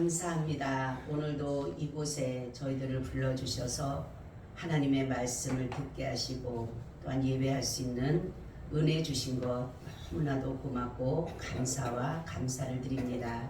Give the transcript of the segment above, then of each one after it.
감사합니다. 오늘도 이곳에 저희들을 불러주셔서 하나님의 말씀을 듣게 하시고 또한 예배할 수 있는 은혜 주신 것 너무나도 고맙고 감사와 감사를 드립니다.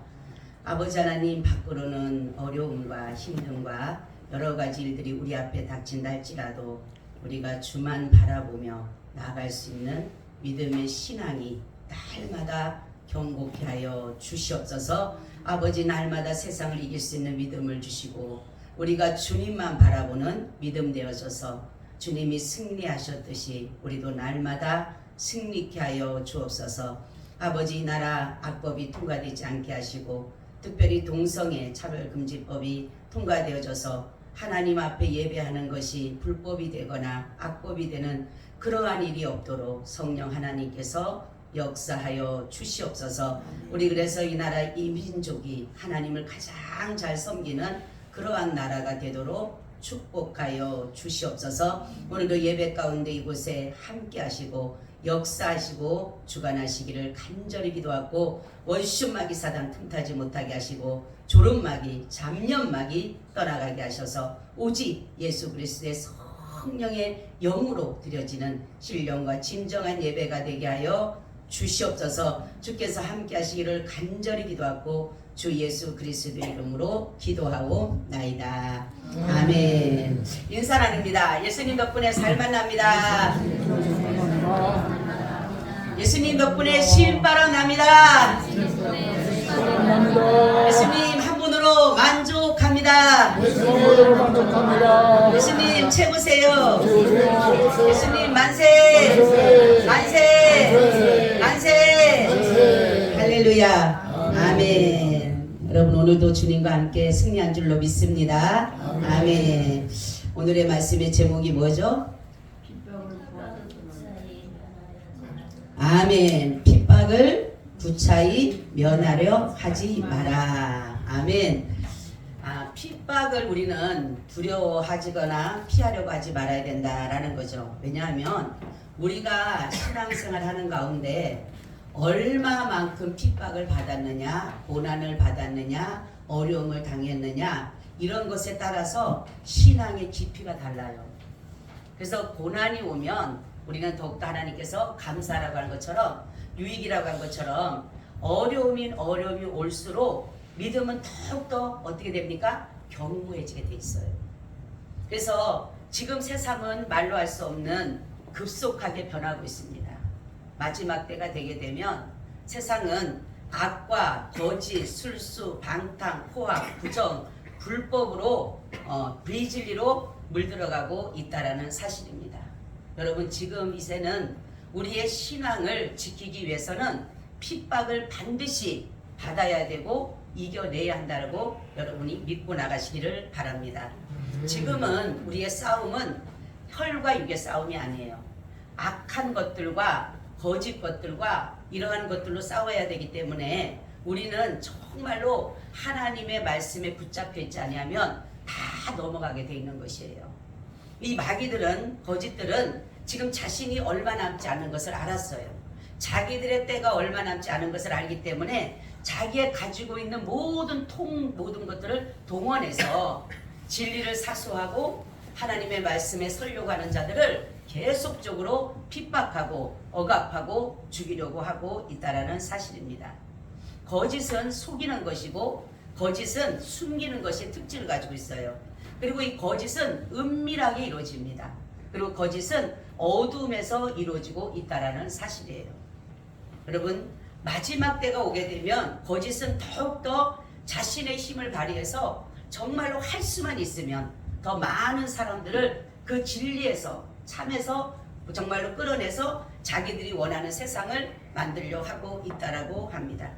아버지 하나님, 밖으로는 어려움과 힘듦과 여러 가지 일들이 우리 앞에 닥친다 할지라도 우리가 주만 바라보며 나아갈 수 있는 믿음의 신앙이 날마다 경고케 하여 주시옵소서. 아버지, 날마다 세상을 이길 수 있는 믿음을 주시고 우리가 주님만 바라보는 믿음 되어져서 주님이 승리하셨듯이 우리도 날마다 승리케 하여 주옵소서. 아버지, 이 나라 악법이 통과되지 않게 하시고 특별히 동성애 차별금지법이 통과되어져서 하나님 앞에 예배하는 것이 불법이 되거나 악법이 되는 그러한 일이 없도록 성령 하나님께서 역사하여 주시옵소서. 우리 그래서 이 나라 이 민족이 하나님을 가장 잘 섬기는 그러한 나라가 되도록 축복하여 주시옵소서. 오늘도 예배 가운데 이곳에 함께 하시고 역사하시고 주관하시기를 간절히 기도하고 원수마귀 사단 틈타지 못하게 하시고 졸음마귀 잡념마귀 떠나가게 하셔서 오직 예수 그리스도의 성령의 영으로 드려지는 신령과 진정한 예배가 되게 하여 주시옵소서. 주께서 함께 하시기를 간절히 기도하고 주 예수 그리스도의 이름으로 기도하고 나이다. 아멘. 인사 나눕니다. 예수님 덕분에 살만 납니다. 예수님 덕분에 쉼바람 납니다. 예수님 한 분으로 만족합니다. 예수님 최고세요. 예수님 만세 만세 만세. 할렐루야. 아멘. 여러분, 오늘도 주님과 함께 승리한 줄로 믿습니다. 아멘. 오늘의 말씀의 제목이 뭐죠? 아멘. 핍박을 구차히 면하려 하지 마라. 아멘. 핍박을 우리는 두려워하지거나 피하려고 하지 말아야 된다라는 거죠. 왜냐하면 우리가 신앙생활 하는 가운데 얼마만큼 핍박을 받았느냐, 고난을 받았느냐, 어려움을 당했느냐, 이런 것에 따라서 신앙의 깊이가 달라요. 그래서 고난이 오면 우리는 더욱더 하나님께서 감사라고 하는 것처럼, 유익이라고 하는 것처럼 어려움이 올수록 믿음은 더욱더 어떻게 됩니까? 견고해지게 돼 있어요. 그래서 지금 세상은 말로 할 수 없는 급속하게 변하고 있습니다. 마지막 때가 되게 되면 세상은 악과 거짓, 술수, 방탕, 포악, 부정, 불법으로 비진리로 물들어가고 있다라는 사실입니다. 여러분, 지금 이제는 우리의 신앙을 지키기 위해서는 핍박을 반드시 받아야 되고 이겨내야 한다고 여러분이 믿고 나가시기를 바랍니다. 지금은 우리의 싸움은 혈과 육의 싸움이 아니에요. 악한 것들과 거짓 것들과 이러한 것들로 싸워야 되기 때문에 우리는 정말로 하나님의 말씀에 붙잡혀 있지 아니하면 다 넘어가게 돼 있는 것이에요. 이 마귀들은, 거짓들은 지금 자신이 얼마 남지 않은 것을 알았어요. 자기들의 때가 얼마 남지 않은 것을 알기 때문에 자기의 가지고 있는 모든 것들을 동원해서 진리를 사수하고 하나님의 말씀에 서려고 하는 자들을 계속적으로 핍박하고 억압하고 죽이려고 하고 있다라는 사실입니다. 거짓은 속이는 것이고 거짓은 숨기는 것이 특징을 가지고 있어요. 그리고 이 거짓은 은밀하게 이루어집니다. 그리고 거짓은 어둠에서 이루어지고 있다라는 사실이에요. 여러분, 마지막 때가 오게 되면 거짓은 더욱더 자신의 힘을 발휘해서 정말로 할 수만 있으면 더 많은 사람들을 그 진리에서 참에서 정말로 끌어내서 자기들이 원하는 세상을 만들려 하고 있다라고 합니다.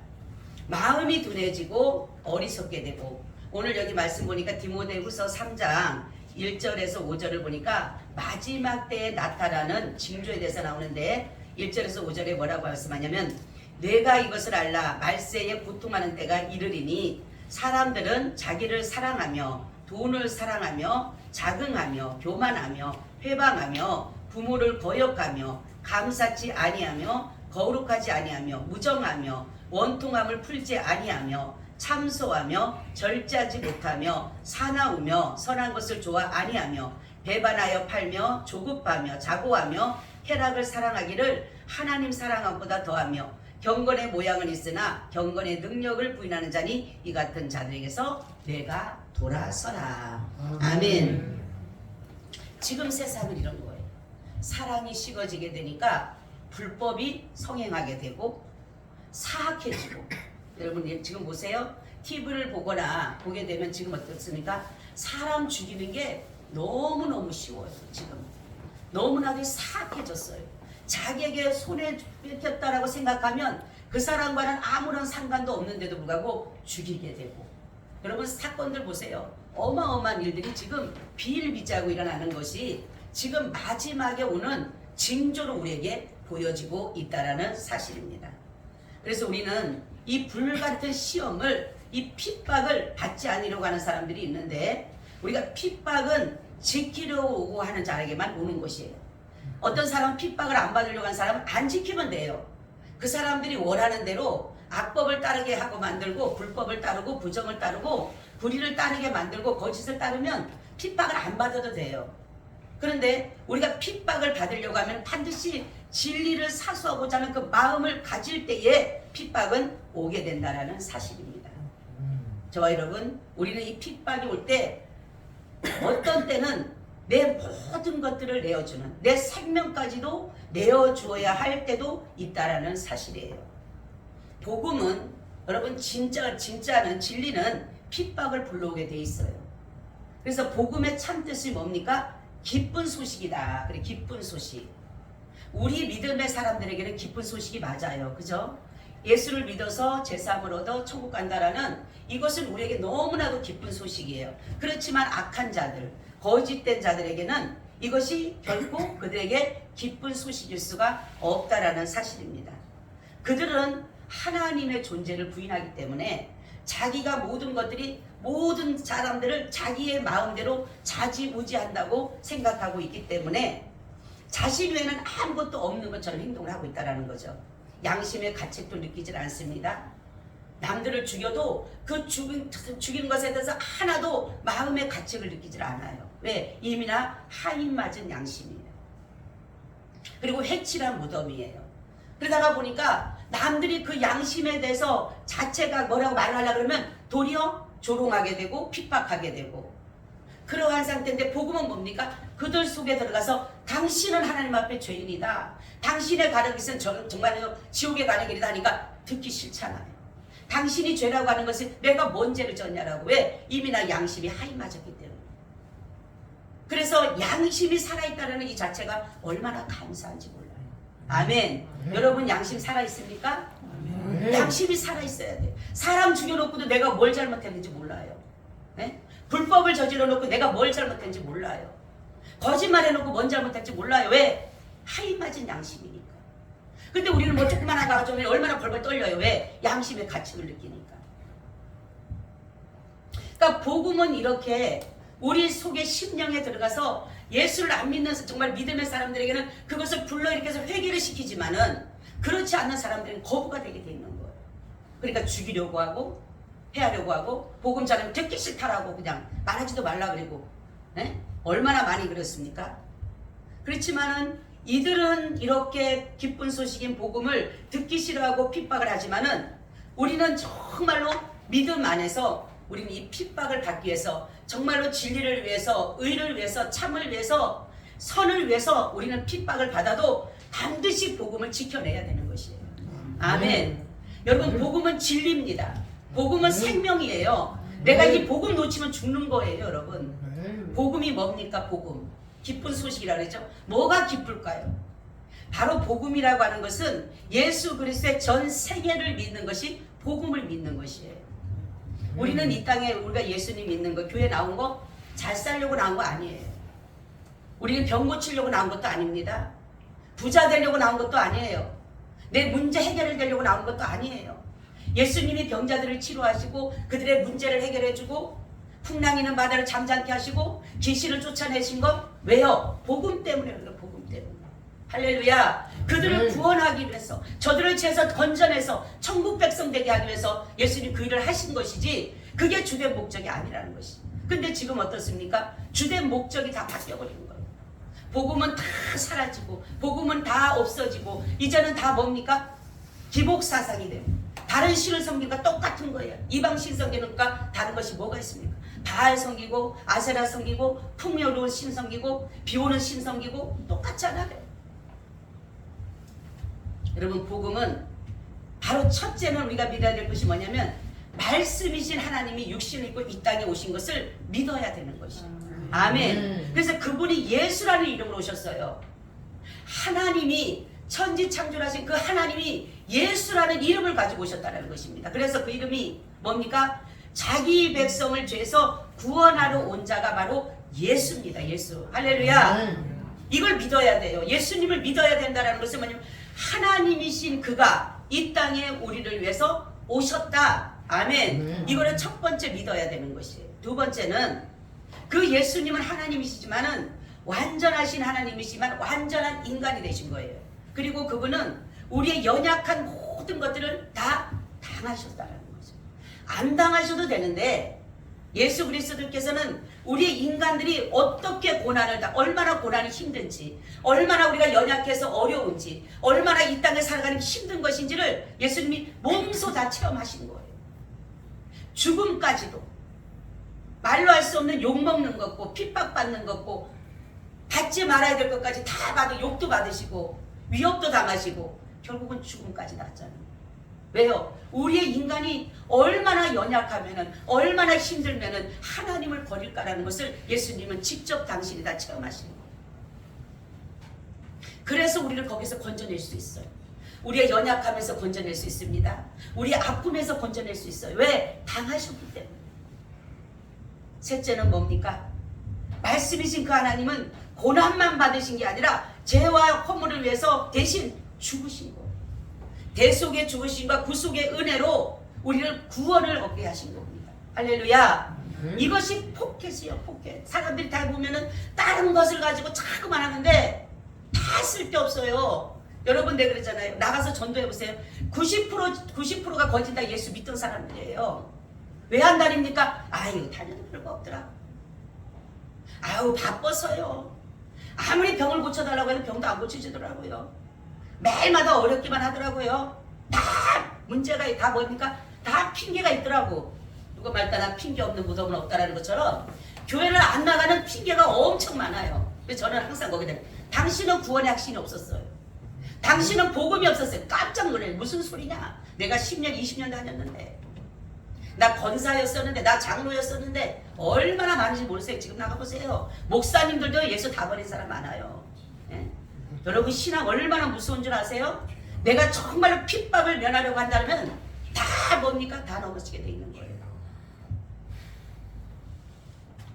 마음이 둔해지고 어리석게 되고, 오늘 여기 말씀 보니까 디모데후서 3장 1절에서 5절을 보니까 마지막 때에 나타나는 징조에 대해서 나오는데 1절에서 5절에 뭐라고 말씀하냐면, 내가 이것을 알라 말세에 고통하는 때가 이르리니 사람들은 자기를 사랑하며 돈을 사랑하며 자긍하며 교만하며 회방하며 부모를 거역하며 감사치 아니하며 거룩하지 아니하며 무정하며 원통함을 풀지 아니하며 참소하며 절제하지 못하며 사나우며 선한 것을 좋아 아니하며 배반하여 팔며 조급하며 자고하며 쾌락을 사랑하기를 하나님 사랑한 것보다 더하며 경건의 모양은 있으나 경건의 능력을 부인하는 자니 이 같은 자들에게서 내가 돌아서라. 아멘. 지금 세상은 이런 거예요. 사랑이 식어지게 되니까 불법이 성행하게 되고 사악해지고, 여러분 지금 보세요. TV를 보거나 보게 되면 지금 어떻습니까? 사람 죽이는 게 너무너무 쉬워요. 지금 너무나도 사악해졌어요. 자기에게 손에 뺏겼다라고 생각하면 그 사람과는 아무런 상관도 없는데도 불구하고 죽이게 되고, 여러분 사건들 보세요. 어마어마한 일들이 지금 비일비재하고 일어나는 것이 지금 마지막에 오는 징조로 우리에게 보여지고 있다라는 사실입니다. 그래서 우리는 이 불같은 시험을, 이 핍박을 받지 않으려고 하는 사람들이 있는데, 우리가 핍박은 지키려고 하는 자에게만 오는 것이에요. 어떤 사람은 핍박을 안 받으려고 하는 사람은 안 지키면 돼요. 그 사람들이 원하는 대로 악법을 따르게 하고 만들고 불법을 따르고 부정을 따르고 불의를 따르게 만들고 거짓을 따르면 핍박을 안 받아도 돼요. 그런데 우리가 핍박을 받으려고 하면 반드시 진리를 사수하고자 하는 그 마음을 가질 때에 핍박은 오게 된다는 사실입니다. 저와 여러분, 우리는 이 핍박이 올 때 어떤 때는 내 모든 것들을 내어주는, 내 생명까지도 내어주어야 할 때도 있다라는 사실이에요. 복음은 여러분 진짜는 진리는 핍박을 불러오게 돼 있어요. 그래서 복음의 참뜻이 뭡니까? 기쁜 소식이다. 그래, 기쁜 소식. 우리 믿음의 사람들에게는 기쁜 소식이 맞아요. 그죠? 예수를 믿어서 제사함을 얻어 천국 간다라는 이것은 우리에게 너무나도 기쁜 소식이에요. 그렇지만 악한 자들, 거짓된 자들에게는 이것이 결코 그들에게 기쁜 소식일 수가 없다라는 사실입니다. 그들은 하나님의 존재를 부인하기 때문에 자기가 모든 것들이 모든 사람들을 자기의 마음대로 좌지우지한다고 생각하고 있기 때문에 자신 외에는 아무것도 없는 것처럼 행동을 하고 있다는 거죠. 양심의 가책도 느끼질 않습니다. 남들을 죽여도 그 죽이는 것에 대해서 하나도 마음의 가책을 느끼질 않아요. 왜? 이미나 하인 맞은 양심이에요. 그리고 해칠한 무덤이에요. 그러다가 보니까 남들이 그 양심에 대해서 자체가 뭐라고 말하려고 그러면 도리어 조롱하게 되고 핍박하게 되고 그러한 상태인데 복음은 뭡니까? 그들 속에 들어가서 당신은 하나님 앞에 죄인이다. 당신의 가는 것은 정말로 지옥에 가는 길이다 하니까 듣기 싫잖아요. 당신이 죄라고 하는 것은 내가 뭔 죄를 졌냐라고. 왜? 이미나 양심이 하이 맞았기 때문에. 그래서 양심이 살아있다는 이 자체가 얼마나 감사한지 몰라요. 아멘. 여러분 양심 살아있습니까? 양심이 살아있어야 돼. 사람 죽여놓고도 내가 뭘 잘못했는지 몰라요. 네? 불법을 저질러 놓고 내가 뭘 잘못했는지 몰라요. 거짓말해놓고 뭔 잘못했는지 몰라요. 왜? 하이 맞은 양심이니까. 근데 우리는 뭐 조그만한 가정에 얼마나 벌벌 떨려요. 왜? 양심의 가책을 느끼니까. 그러니까 복음은 이렇게 우리 속의 심령에 들어가서 예수를 안 믿는 정말 믿음의 사람들에게는 그것을 불러일으켜서 회개를 시키지만은 그렇지 않는 사람들은 거부가 되게 돼 있는 거예요. 그러니까 죽이려고 하고 해하려고 하고 복음 전하면 듣기 싫다라고 그냥 말하지도 말라 그러고. 네? 얼마나 많이 그렇습니까? 그렇지만은 이들은 이렇게 기쁜 소식인 복음을 듣기 싫어하고 핍박을 하지만은 우리는 정말로 믿음 안에서 우리는 이 핍박을 받기 위해서 정말로 진리를 위해서 의를 위해서 참을 위해서 선을 위해서 우리는 핍박을 받아도 반드시 복음을 지켜내야 되는 것이에요. 아멘. 여러분 복음은 진리입니다. 복음은 생명이에요. 내가 이 복음 놓치면 죽는 거예요. 여러분 복음이 뭡니까? 복음 기쁜 소식이라고 그러죠. 뭐가 기쁠까요? 바로 복음이라고 하는 것은 예수 그리스도의 전 세계를 믿는 것이 복음을 믿는 것이에요. 우리는 이 땅에 우리가 예수님 믿는 거 교회 나온 거 잘 살려고 나온 거 아니에요. 우리는 병 고치려고 나온 것도 아닙니다. 부자 되려고 나온 것도 아니에요. 내 문제 해결되려고 나온 것도 아니에요. 예수님이 병자들을 치료하시고 그들의 문제를 해결해주고 풍랑이는 바다를 잠잠케 하시고 귀신을 쫓아내신 건 왜요? 복음 때문이에요. 복음 때문에. 할렐루야. 그들을 구원하기 위해서 저들을 죄에서 건져내서 천국 백성 되게 하기 위해서 예수님이 그 일을 하신 것이지 그게 주된 목적이 아니라는 것이. 근데 지금 어떻습니까? 주된 목적이 다 바뀌어버린 거예요. 복음은 다 사라지고 복음은 다 없어지고 이제는 다 뭡니까? 기복사상이 되고 다른 신을 섬기니까 똑같은 거예요. 이방신 섬기니까 다른 것이 뭐가 있습니까? 바알 섬기고 아세라 섬기고 풍요로운 신 섬기고 비오는 신 섬기고 똑같잖아요. 여러분 복음은 바로 첫째는 우리가 믿어야 될 것이 뭐냐면 말씀이신 하나님이 육신을 입고 이 땅에 오신 것을 믿어야 되는 것이에요. 아멘. 그래서 그분이 예수라는 이름으로 오셨어요. 하나님이 천지창조하신 그 하나님이 예수라는 이름을 가지고 오셨다는 것입니다. 그래서 그 이름이 뭡니까? 자기 백성을 죄에서 구원하러 온 자가 바로 예수입니다. 예수. 할렐루야. 이걸 믿어야 돼요. 예수님을 믿어야 된다는 것은 뭐냐면 하나님이신 그가 이 땅에 우리를 위해서 오셨다. 아멘. 이거를 첫 번째 믿어야 되는 것이에요. 두 번째는 그 예수님은 하나님이시지만은 완전하신 하나님이시지만 완전한 인간이 되신 거예요. 그리고 그분은 우리의 연약한 모든 것들을 다 당하셨다는 거죠. 안 당하셔도 되는데 예수 그리스도께서는 우리의 인간들이 어떻게 고난을 얼마나 고난이 힘든지 얼마나 우리가 연약해서 어려운지 얼마나 이 땅에 살아가는 힘든 것인지를 예수님이 몸소 다 체험하신 거예요. 죽음까지도 말로 할 수 없는 욕먹는 것고 핍박받는 것고 받지 말아야 될 것까지 다 받고 욕도 받으시고 위협도 당하시고 결국은 죽음까지 났잖아요. 왜요? 우리의 인간이 얼마나 연약하면은 얼마나 힘들면은 하나님을 버릴까라는 것을 예수님은 직접 당신이 다 체험하시는 거예요. 그래서 우리를 거기서 건져낼 수 있어요. 우리의 연약함에서 건져낼 수 있습니다. 우리의 아픔에서 건져낼 수 있어요. 왜? 당하셨기 때문에. 셋째는 뭡니까? 말씀이신 그 하나님은 고난만 받으신 게 아니라 죄와 허물을 위해서 대신 죽으신 거예요. 대속의 죽으심과 구속의 은혜로 우리를 구원을 얻게 하신 겁니다. 할렐루야. 이것이 포켓이에요. 포켓. 사람들이 다 보면은 다른 것을 가지고 자꾸만 하는데 다 쓸데없어요. 여러분 내가 그랬잖아요. 나가서 전도해보세요. 90%가 거진 다 예수 믿던 사람들이에요. 왜 안 다닙니까? 아유 다녀도 별거 없더라. 아유 바빠서요. 아무리 병을 고쳐달라고 해도 병도 안 고쳐지더라고요. 매일마다 어렵기만 하더라고요. 다 문제가 다 뭡니까? 다 핑계가 있더라고. 누가 말따나 핑계 없는 무덤은 없다라는 것처럼 교회를 안 나가는 핑계가 엄청 많아요. 그래서 저는 항상 거기다 당신은 구원의 확신이 없었어요. 당신은 복음이 없었어요. 깜짝 놀래요. 무슨 소리냐? 내가 10년 20년 다녔는데 나 권사였었는데 나 장로였었는데 얼마나 많은지 모르세요. 지금 나가보세요. 목사님들도 예수 다 버린 사람 많아요. 예? 여러분 신앙 얼마나 무서운 줄 아세요? 내가 정말로 핍박을 면하려고 한다면 다 뭡니까? 다 넘어지게 돼 있는 거예요.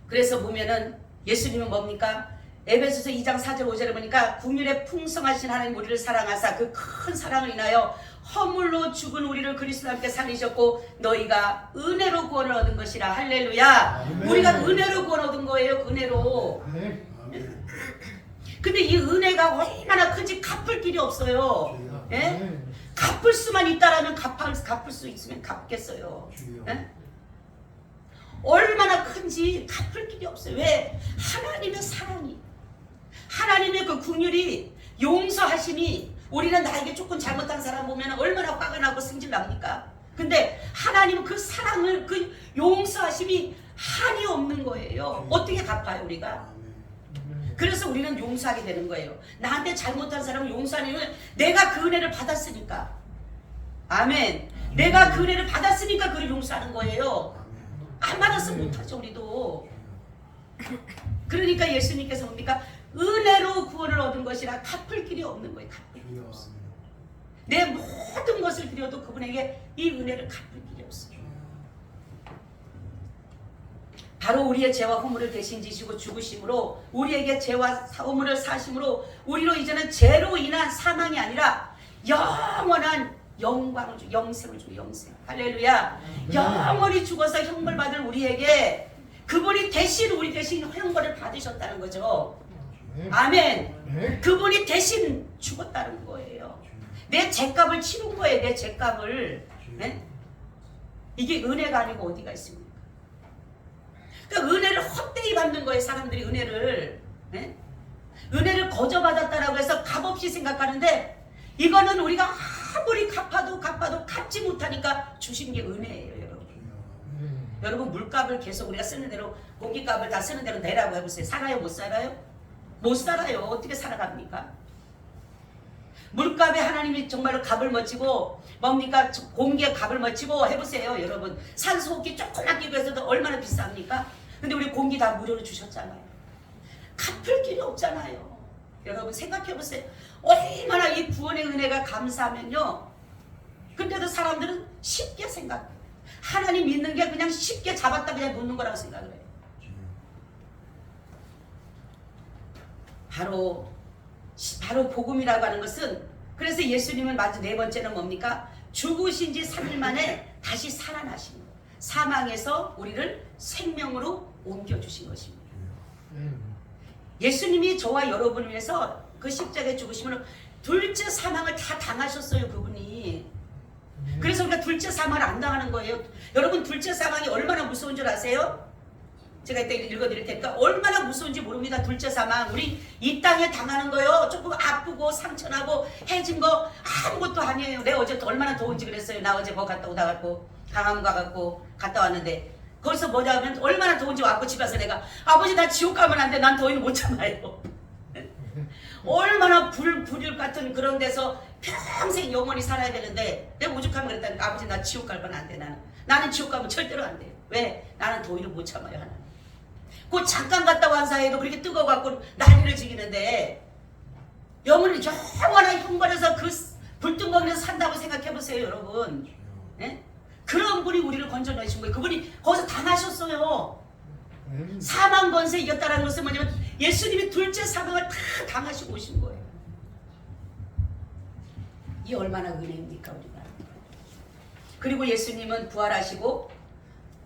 그래서 보면은 예수님은 뭡니까? 에베소서 2장 4절 5절에 보니까 국률에 풍성하신 하나님 우리를 사랑하사 그 큰 사랑을 인하여 허물로 죽은 우리를 그리스도와 함께 살리셨고 너희가 은혜로 구원을 얻은 것이라. 할렐루야. 아멘. 우리가 은혜로 구원 얻은 거예요. 은혜로. 아멘. 근데 이 은혜가 얼마나 큰지 갚을 길이 없어요. 예? 갚을 수만 있다라면 갚을 수 있으면 갚겠어요. 예? 얼마나 큰지 갚을 길이 없어요. 왜? 하나님의 사랑이, 하나님의 그 긍휼이, 용서하심이, 우리는 나에게 조금 잘못한 사람 보면 얼마나 화가 나고 승질납니까? 근데 하나님은 그 사랑을, 그 용서하심이 한이 없는 거예요. 어떻게 갚아요 우리가? 그래서 우리는 용서하게 되는 거예요. 나한테 잘못한 사람을 용서하면 내가 그 은혜를 받았으니까. 아멘. 내가 그 은혜를 받았으니까 그를 용서하는 거예요. 안 받았으면 못하죠 우리도. 그러니까 예수님께서 뭡니까? 은혜로 구원을 얻은 것이라 갚을 길이 없는 거예요. 갚을 길이 없어요. 내 모든 것을 드려도 그분에게 이 은혜를 갚을 길이 없어요. 바로 우리의 죄와 허물을 대신 지시고 죽으심으로 우리에게 죄와 허물을 사심으로 우리로 이제는 죄로 인한 사망이 아니라 영원한 영광을 주고 영생을 주고 영생. 할렐루야. 영원히 죽어서 형벌 받을 우리에게 그분이 대신 우리 대신 형벌을 받으셨다는 거죠. 아멘. 그분이 대신 죽었다는 거예요. 내 죄값을 치른 거예요. 내 죄값을. 네? 이게 은혜가 아니고 어디가 있습니까? 그러니까 은혜를 헛되이 받는 거예요. 사람들이 은혜를. 네? 은혜를 거저받았다라고 해서 값없이 생각하는데 이거는 우리가 아무리 갚아도 갚지 못하니까 주신 게 은혜예요. 여러분. 여러분 물값을 계속 우리가 쓰는 대로 공기값을 다 쓰는 대로 내라고 해보세요. 살아요? 못 살아요? 못 살아요. 어떻게 살아갑니까? 물값에 하나님이 정말로 값을 멋지고 뭡니까? 공기의 값을 멋지고 해보세요. 여러분 산소호흡기 조그맣게 끼고 해서도 얼마나 비쌉니까? 근데 우리 공기 다 무료로 주셨잖아요. 갚을 길이 없잖아요. 여러분 생각해보세요. 얼마나 이 구원의 은혜가 감사하면요. 근데도 사람들은 쉽게 생각해요. 하나님 믿는 게 그냥 쉽게 잡았다 그냥 놓는 거라고 생각을 해요. 바로 복음이라고 하는 것은 그래서 예수님은 마저 네 번째는 뭡니까? 죽으신 지 3일 만에 다시 살아나신 것. 사망에서 우리를 생명으로 옮겨주신 것입니다. 예수님이 저와 여러분을 위해서 그 십자가에 죽으시면 둘째 사망을 다 당하셨어요. 그분이. 그래서 우리가 둘째 사망을 안 당하는 거예요. 여러분 둘째 사망이 얼마나 무서운 줄 아세요? 제가 이때 읽어드릴 테니까 얼마나 무서운지 모릅니다. 둘째 사망. 우리 이 땅에 당하는 거요. 조금 아프고 상처나고 해진 거 아무것도 아니에요. 내가 어제 얼마나 더운지 그랬어요. 나 어제 거 갔다 오다 갖고 강암 가갖고 갔다 왔는데 거기서 뭐냐 하면 얼마나 더운지 왔고 집에 와서 내가 아버지 나 지옥 가면 안 돼. 난 더위는 못 참아요. 얼마나 불일 같은 그런 데서 평생 영원히 살아야 되는데 내가 오죽하면 그랬다니까 아버지 나 지옥 가면 안 돼. 나는 지옥 가면 절대로 안 돼요. 왜? 나는 더위를 못 참아요. 하나님. 그 잠깐 갔다 온 사이에도 그렇게 뜨거워갖고 난리를 지기는데 영혼을 영원한 형벌에서 그 불등거리에서 산다고 생각해보세요. 여러분. 네? 그런 분이 우리를 건져내신 거예요. 그분이 거기서 당하셨어요. 사망 권세 이겼다는 것은 뭐냐면 예수님이 둘째 사망을 다 당하시고 오신 거예요. 이 얼마나 은혜입니까 우리가. 그리고 예수님은 부활하시고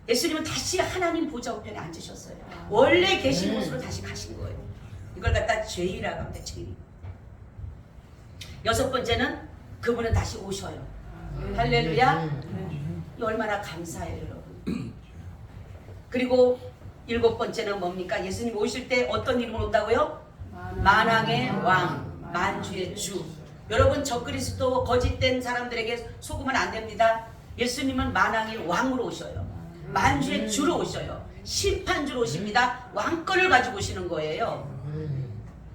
예수님은 다시 하나님 보좌 우편에 앉으셨어요. 원래 계신 곳으로 다시 가신 거예요. 이걸 갖다 죄이라고 합니다. 죄이. 여섯 번째는 그분은 다시 오셔요. 할렐루야. 이 얼마나 감사해요 여러분. 그리고 일곱 번째는 뭡니까? 예수님 오실 때 어떤 이름으로 온다고요? 만왕의 왕, 만주의 주. 여러분 적그리스도 거짓된 사람들에게 속으면 안 됩니다. 예수님은 만왕의 왕으로 오셔요. 만주의 주로 오셔요. 심판주로 오십니다. 왕권을 가지고 오시는 거예요.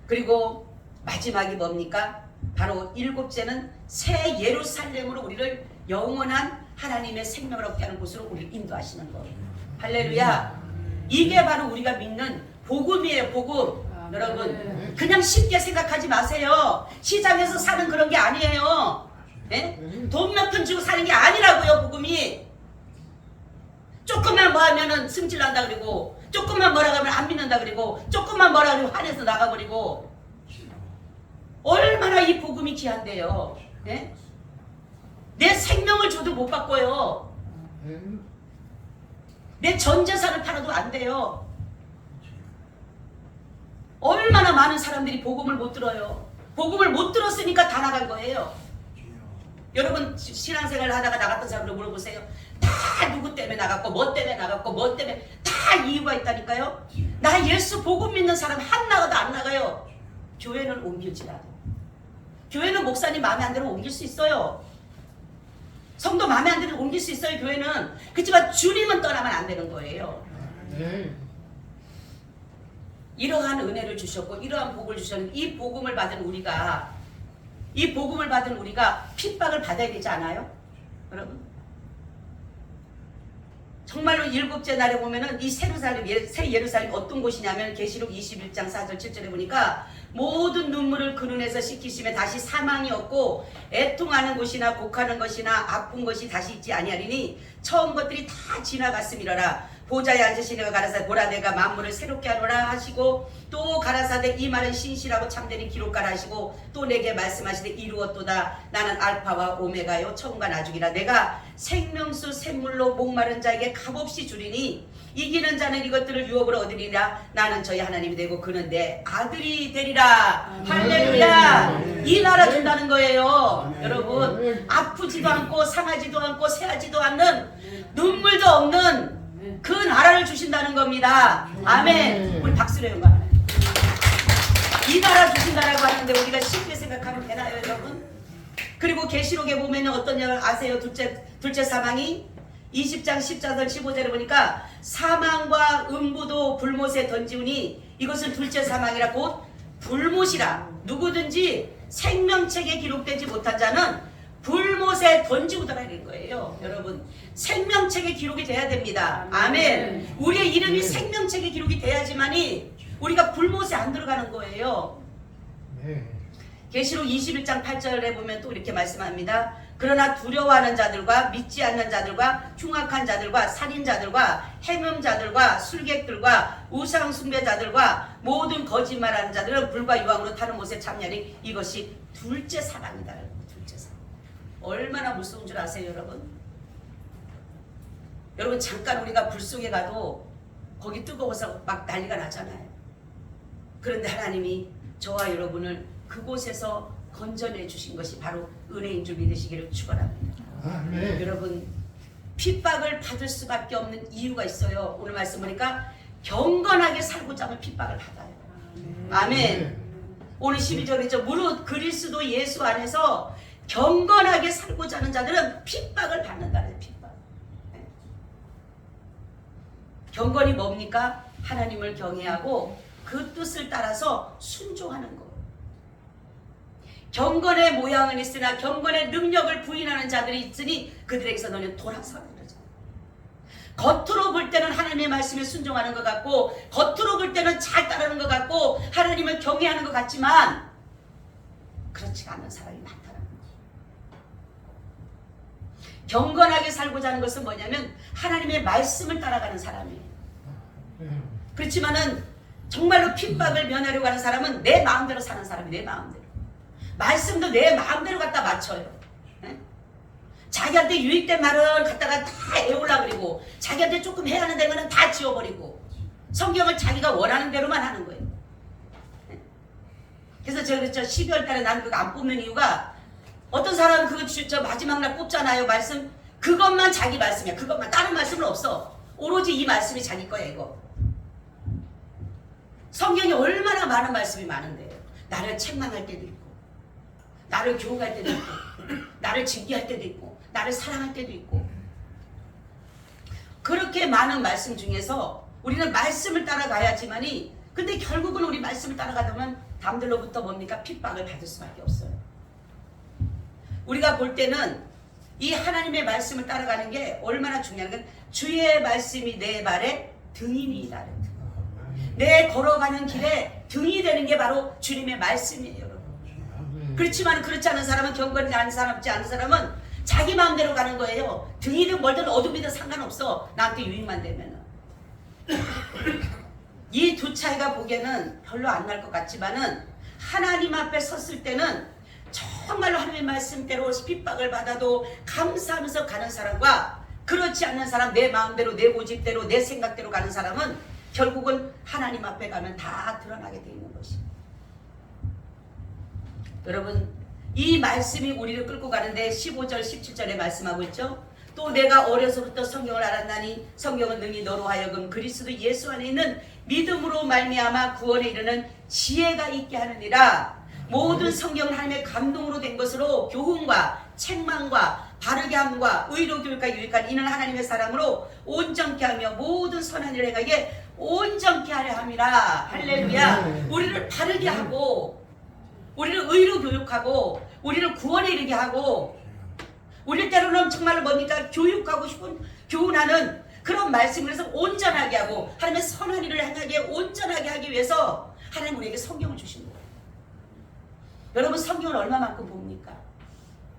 그리고 마지막이 뭡니까? 바로 일곱째는 새 예루살렘으로 우리를 영원한 하나님의 생명을 얻게 하는 곳으로 우리를 인도하시는 거예요. 할렐루야. 이게 바로 우리가 믿는 복음이에요. 복음. 여러분 그냥 쉽게 생각하지 마세요. 시장에서 사는 그런 게 아니에요. 네? 돈 몇 푼 주고 사는 게 아니라고요. 복음이. 조금만 뭐 하면은 승질난다 그리고 조금만 뭐라 하면 안 믿는다 그리고 조금만 뭐라 하면 화내서 나가버리고. 얼마나 이 복음이 귀한데요. 네? 내 생명을 줘도 못 바꿔요. 내 전 재산을 팔아도 안 돼요. 얼마나 많은 사람들이 복음을 못 들어요. 복음을 못 들었으니까 다 나간 거예요. 여러분 신앙생활을 하다가 나갔던 사람들 물어보세요. 다 누구 때문에 나갔고 뭐 때문에 나갔고 뭐 때문에 다 이유가 있다니까요. 나 예수 복음 믿는 사람 한 나가도 안 나가요. 교회는 옮길지라도. 교회는 목사님 마음에 안 들면 옮길 수 있어요. 성도 마음에 안 들면 옮길 수 있어요. 교회는. 그렇지만 주님은 떠나면 안 되는 거예요. 이러한 은혜를 주셨고 이러한 복을 주셨는데 이 복음을 받은 우리가 핍박을 받아야 되지 않아요? 여러분 정말로 일곱째 날에 보면은 이 새 예루살렘이 어떤 곳이냐면 계시록 21장 4절 7절에 보니까 모든 눈물을 그 눈에서 씻기심에 다시 사망이 없고 애통하는 곳이나 곡하는 것이나 아픈 것이 다시 있지 아니하리니 처음 것들이 다 지나갔음이러라. 보좌에 앉으시니가 가라사대 보라 내가 만물을 새롭게 하노라 하시고 또 가라사대 이 말은 신실하고 참되는 기록가라 하시고 또 내게 말씀하시되 이루었도다. 나는 알파와 오메가요 처음과 나중이라. 내가 생명수 샘물로 목마른 자에게 값없이 주리니 이기는 자는 이것들을 유업으로 얻으리라. 나는 저희 하나님이 되고 그는 내 아들이 되리라. 할렐루야. 이 나라 준다는 거예요. 여러분 아프지도 않고 상하지도 않고 새하지도 않는 눈물도 없는 그 나라를 주신다는 겁니다. 아멘. 우리 박수로 영광. 이 나라 주신다라고 하는데 우리가 쉽게 생각하면 되나요 여러분? 그리고 계시록에 보면 어떤 일 아세요? 둘째 사망이 20장 14절 15절에 보니까 사망과 음부도 불못에 던지우니 이것은 둘째 사망이라 곧 불못이라. 누구든지 생명책에 기록되지 못한 자는 불못에 던지우더라는 거예요. 여러분 생명책에 기록이 돼야 됩니다. 아멘. 우리의 이름이 생명책에 기록이 돼야지만이 우리가 불못에 안 들어가는 거예요. 계시록 21장 8절에 보면 또 이렇게 말씀합니다. 그러나 두려워하는 자들과 믿지 않는 자들과 흉악한 자들과 살인자들과 행음자들과 술객들과 우상 숭배자들과 모든 거짓말하는 자들은 불과 유황으로 타는 못에 참여하니 이것이 둘째 사망이다. 둘째 사망. 얼마나 무서운 줄 아세요 여러분? 여러분 잠깐 우리가 불 속에 가도 거기 뜨거워서 막 난리가 나잖아요. 그런데 하나님이 저와 여러분을 그곳에서 건져내 주신 것이 바로 은혜인 줄 믿으시기를 축원합니다. 여러분 핍박을 받을 수밖에 없는 이유가 있어요. 오늘 말씀 보니까 경건하게 살고자 하면 핍박을 받아요. 아멘. 오늘 12절이죠. 무릇 그리스도 예수 안에서 경건하게 살고자 하는 자들은 핍박을 받는다는 핍박. 경건이 뭡니까? 하나님을 경외하고 그 뜻을 따라서 순종하는 것. 경건의 모양은 있으나 경건의 능력을 부인하는 자들이 있으니 그들에게서 너는 돌아서라 그러죠. 겉으로 볼 때는 하나님의 말씀에 순종하는 것 같고 겉으로 볼 때는 잘 따르는 것 같고 하나님을 경외하는 것 같지만 그렇지가 않은 사람이 많다는 거죠. 경건하게 살고자 하는 것은 뭐냐면 하나님의 말씀을 따라가는 사람이에요. 그렇지만은 정말로 핍박을 면하려고 하는 사람은 내 마음대로 사는 사람이 내 마음대로. 말씀도 내 마음대로 갖다 맞춰요. 예? 자기한테 유익된 말은 갖다가 다 애우려고 그리고 자기한테 조금 해야 하는 데는 다 지워버리고 성경을 자기가 원하는 대로만 하는 거예요. 예? 그래서 저 12월 달에 나는 그거 안 뽑는 이유가 어떤 사람은 그거 저 마지막 날 뽑잖아요. 말씀 그것만 자기 말씀이야. 그것만 다른 말씀은 없어. 오로지 이 말씀이 자기 거야 이거. 성경이 얼마나 많은 말씀이 많은데 나를 책망할 때도 있고 나를 교육할 때도 있고 나를 징계할 때도 있고 나를 사랑할 때도 있고 그렇게 많은 말씀 중에서 우리는 말씀을 따라가야지만이 근데 결국은 우리 말씀을 따라가다 보면 남들로부터 뭡니까? 핍박을 받을 수밖에 없어요. 우리가 볼 때는 이 하나님의 말씀을 따라가는 게 얼마나 중요한 건 주의 말씀이 내 발에 등이니이다. 내 걸어가는 길에 등이 되는 게 바로 주님의 말씀이에요. 여러분. 그렇지만 그렇지 않은 사람은 경건하지 않은 사람은 자기 마음대로 가는 거예요. 등이든 멀든 어둠이든 상관없어. 나한테 유익만 되면은. 이 두 차이가 보기에는 별로 안 날 것 같지만은 하나님 앞에 섰을 때는 정말로 하나님의 말씀대로 핍박을 받아도 감사하면서 가는 사람과 그렇지 않는 사람 내 마음대로 내 고집대로 내 생각대로 가는 사람은 결국은 하나님 앞에 가면 다 드러나게 되어 있는 것입니다. 여러분 이 말씀이 우리를 끌고 가는데 15절 17절에 말씀하고 있죠. 또 내가 어려서부터 성경을 알았나니 성경은 능히 너로 하여금 그리스도 예수 안에 있는 믿음으로 말미암아 구원에 이르는 지혜가 있게 하느니라. 모든 성경은 하나님의 감동으로 된 것으로 교훈과 책망과 바르게 함과 의로 교육과 유익한 이는 하나님의 사람으로 온전케 하며 모든 선한 일을 행하게 온전케 하려 함이라. 할렐루야. 우리를 바르게 하고 우리를 의로 교육하고 우리를 구원에 이르게 하고 우리 때로는 정말 뭡니까? 교육하고 싶은 교훈하는 그런 말씀을 해서 온전하게 하고 하나님의 선한 일을 행하게 온전하게 하기 위해서 하나님 우리에게 성경을 주신 거예요. 여러분 성경을 얼마만큼 봅니까?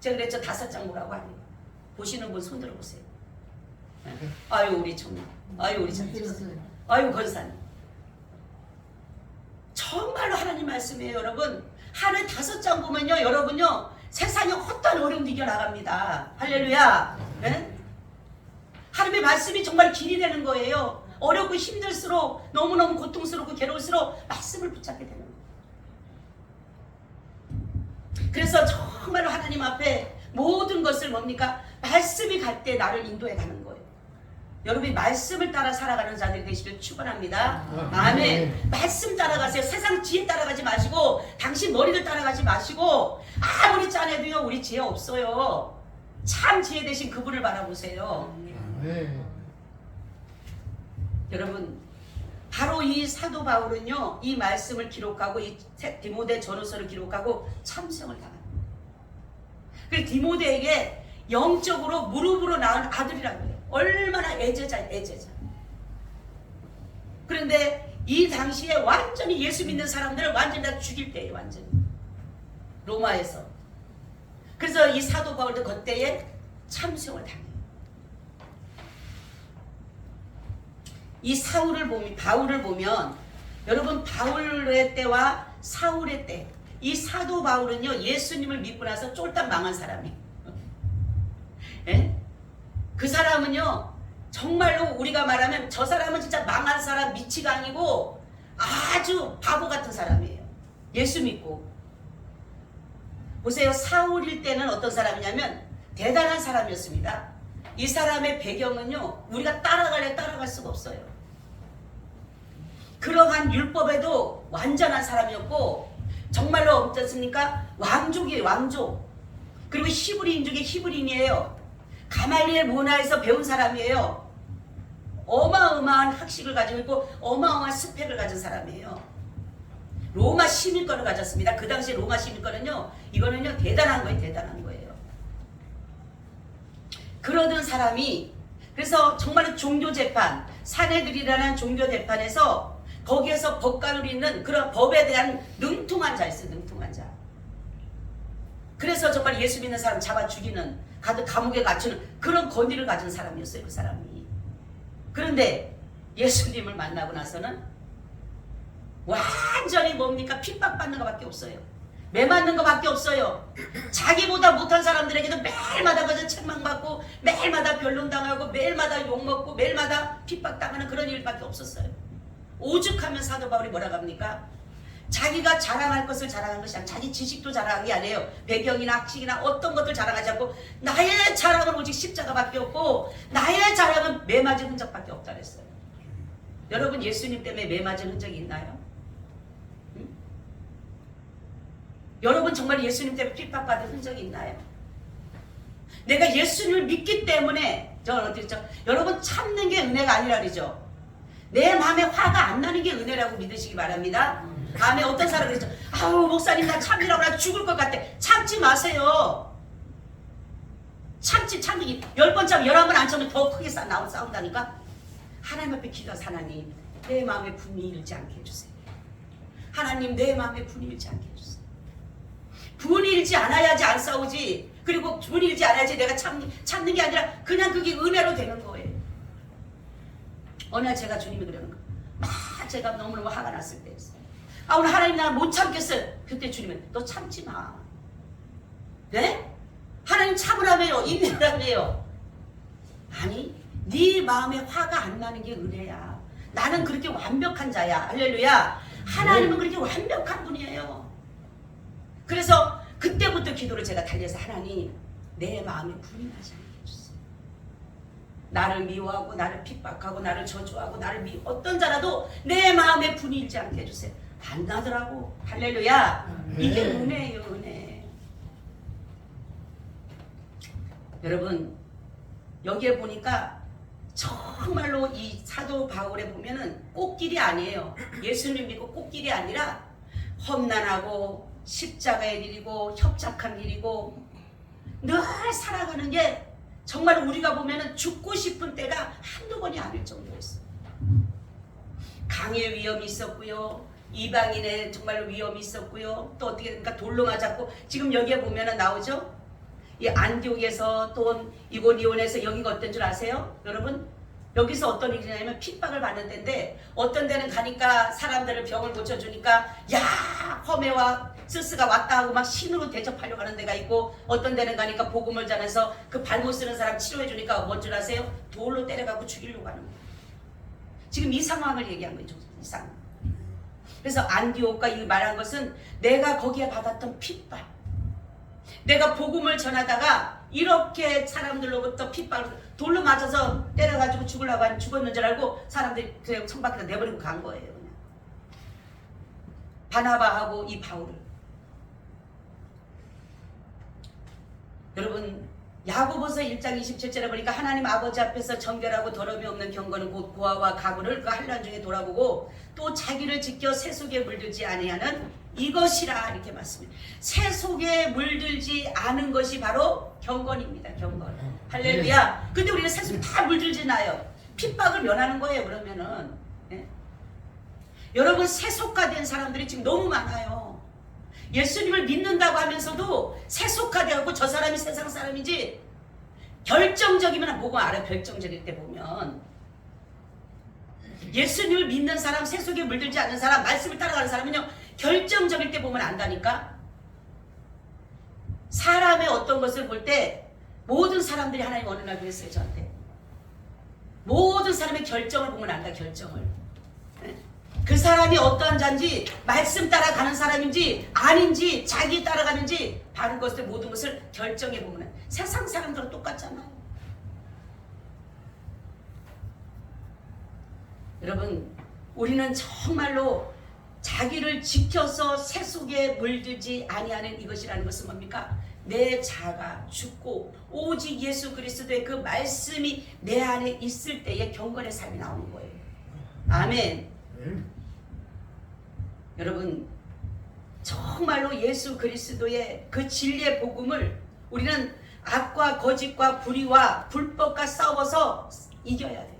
제가 그랬죠. 5장 보라고 하니까 보시는 분 손 들어보세요. 아유 우리 청년, 아유 우리 장집사님, 아유 권사님. 정말로 하나님 말씀이에요. 여러분 하늘 5장 보면요 여러분요 세상에 어떤 어려움도 이겨나갑니다. 할렐루야. 네? 하나님의 말씀이 정말 길이 되는 거예요. 어렵고 힘들수록 너무너무 고통스럽고 괴로울수록 말씀을 붙잡게 되는 거예요. 그래서 정말로 하나님 앞에 모든 것을 뭡니까? 말씀이 갈 때 나를 인도해 가는 거예요. 여러분이 말씀을 따라 살아가는 자들이 되시길 축원합니다. 아멘. 말씀 따라가세요. 세상 지혜 따라가지 마시고 당신 머리를 따라가지 마시고 아무리 짜내도요 우리 지혜 없어요. 참 지혜 되신 그분을 바라보세요. 여러분 바로 이 사도 바울은요 이 말씀을 기록하고 이 디모데 전후서를 기록하고 참수형을 당합니다. 그래서 디모데에게 영적으로 무릎으로 낳은 아들이라고 해요. 얼마나 애제자. 그런데 이 당시에 완전히 예수 믿는 사람들을 완전히 다 죽일 때예요. 완전히 로마에서. 그래서 이 사도 바울도 그때에 참수형을 당해요. 이 바울을 보면 여러분 바울의 때와 사울의 때 이 사도 바울은요 예수님을 믿고 나서 쫄딱 망한 사람이에요. 예? 그 사람은요 정말로 우리가 말하면 저 사람은 진짜 망한 사람 미치가 아니고 아주 바보 같은 사람이에요. 예수 믿고 보세요. 사울일 때는 어떤 사람이냐면 대단한 사람이었습니다. 이 사람의 배경은요 우리가 따라갈 수가 없어요. 그러한 율법에도 완전한 사람이었고 정말로 어떻습니까? 왕족이에요. 왕족. 그리고 히브리인 중에 히브리인이에요. 가말리엘 문화에서 배운 사람이에요. 어마어마한 학식을 가지고 있고 어마어마한 스펙을 가진 사람이에요. 로마 시민권을 가졌습니다. 그 당시 로마 시민권은요 이거는요 대단한 거예요. 그러던 사람이 그래서 정말 종교재판 사내들이라는 종교재판에서 거기에서 법관을 잇는 그런 법에 대한 능통한 자였어요. 능통한 자. 그래서 정말 예수 믿는 사람 잡아 죽이는 감옥에 갇히는 그런 권위를 가진 사람이었어요. 그 사람이. 그런데 예수님을 만나고 나서는 완전히 뭡니까? 핍박받는 것밖에 없어요. 매 맞는 것밖에 없어요. 자기보다 못한 사람들에게도 매일마다 그저 책망받고 매일마다 변론당하고 매일마다 욕먹고 매일마다 핍박당하는 그런 일밖에 없었어요. 오죽하면 사도 바울이 뭐라고 합니까? 자기가 자랑할 것을 자랑한 것이 아니라 자기 지식도 자랑한 게 아니에요. 배경이나 학식이나 어떤 것들 자랑하지 않고 나의 자랑은 오직 십자가밖에 없고 나의 자랑은 매 맞은 흔적밖에 없다 그랬어요. 여러분 예수님 때문에 매 맞은 흔적이 있나요? 응? 여러분 정말 예수님 때문에 핍박받은 흔적이 있나요? 내가 예수님을 믿기 때문에 저는 어떻게 했죠? 여러분 참는 게 은혜가 아니라 그러죠. 내 마음에 화가 안 나는 게 은혜라고 믿으시기 바랍니다. 다음에 어떤 사람이 그랬죠. 아우 목사님 나 참으라고 나 죽을 것 같아. 참지 마세요. 참기 10번 참 11번 안 참으면 더 크게 싸운다니까. 하나님 앞에 기도하서 하나님 내 마음에 분이 일지 않게 해주세요. 하나님 내 마음에 분이 일지 않게 해주세요. 분이 일지 않아야지 안 싸우지. 그리고 분이 일지 않아야지 내가 참는 게 아니라 그냥 그게 은혜로 되는 거예요. 어느 날 제가 주님이 그러는 거예요. 막 제가 너무너무 화가 났을 때 아 오늘 하나님 나 못 참겠어요. 그때 주님은 너 참지 마. 네? 하나님 참으라며요. 인내라며요. 아니 네 마음에 화가 안 나는 게 은혜야. 나는 그렇게 완벽한 자야. 할렐루야. 하나님은 그렇게 완벽한 분이에요. 그래서 그때부터 기도를 제가 달려서 하나님 내 마음에 분이 나지 않게 해주세요. 나를 미워하고 나를 핍박하고 나를 저주하고 나를 어떤 자라도 내 마음에 분이 일지 않게 해주세요. 안 나더라고. 할렐루야. 이게 은혜예요. 은혜. 여러분 여기에 보니까 정말로 이 사도 바울에 보면은 꽃길이 아니에요. 예수님 믿고 꽃길이 아니라 험난하고 십자가의 길이고 협착한 길이고 늘 살아가는 게 정말 우리가 보면은 죽고 싶은 때가 한두 번이 아닐 정도였어요. 강의 위험이 있었고요. 이방인의 정말로 위험이 있었고요. 또 어떻게 그러니까 돌로 맞았고 지금 여기에 보면은 나오죠. 이 안디옥에서 또 이고니온에서 여기가 어떤 줄 아세요? 여러분 여기서 어떤 일이냐면 핍박을 받는 데인데 어떤 데는 가니까 사람들을 병을 고쳐주니까 야 허메와 스스가 왔다 하고 막 신으로 대접하려고 하는 데가 있고 어떤 데는 가니까 복음을 전해서 그 발못 쓰는 사람 치료해 주니까 뭔 줄 아세요? 돌로 때려가고 죽이려고 하는 거예요. 지금 이 상황을 얘기한 거죠. 이 상황. 그래서 안디옥과 이 말한 것은 내가 거기에 받았던 핍박, 내가 복음을 전하다가 이렇게 사람들로부터 핍박을 돌로 맞아서 때려가지고 죽었는 줄 알고 사람들이 그냥 청 밖에서 내버리고 간 거예요. 그냥. 바나바하고 이 바울을. 여러분 야고보서 1장 27절에 보니까 하나님 아버지 앞에서 정결하고 더러움이 없는 경건은 곧 고아와 가구를 그 환난 중에 돌아보고 또 자기를 지켜 세속에 물들지 아니하는 이것이라 이렇게 말씀합니다. 세속에 물들지 않은 것이 바로 경건입니다. 경건. 할렐루야. 근데 우리는 세속에 다 물들지 않아요. 핍박을 면하는 거예요. 그러면은 예? 여러분 세속화된 사람들이 지금 너무 많아요. 예수님을 믿는다고 하면서도 세속화되고 저 사람이 세상 사람인지 결정적이면 보고 알아요. 결정적일 때 보면 예수님을 믿는 사람, 세속에 물들지 않는 사람, 말씀을 따라가는 사람은요 결정적일 때 보면 안다니까. 사람의 어떤 것을 볼 때 모든 사람들이 하나님 어느 날 그랬어요. 저한테 모든 사람의 결정을 보면 안다. 결정을. 그 사람이 어떠한 자인지 말씀 따라가는 사람인지 아닌지 자기 따라가는지 바른 것들 모든 것을 결정해 보면 세상 사람들은 똑같잖아요. 여러분 우리는 정말로 자기를 지켜서 세속에 물들지 아니하는 이것이라는 것은 뭡니까? 내 자가 죽고 오직 예수 그리스도의 그 말씀이 내 안에 있을 때의 경건의 삶이 나오는 거예요. 아멘. 여러분 정말로 예수 그리스도의 그 진리의 복음을 우리는 악과 거짓과 불의와 불법과 싸워서 이겨야 돼요.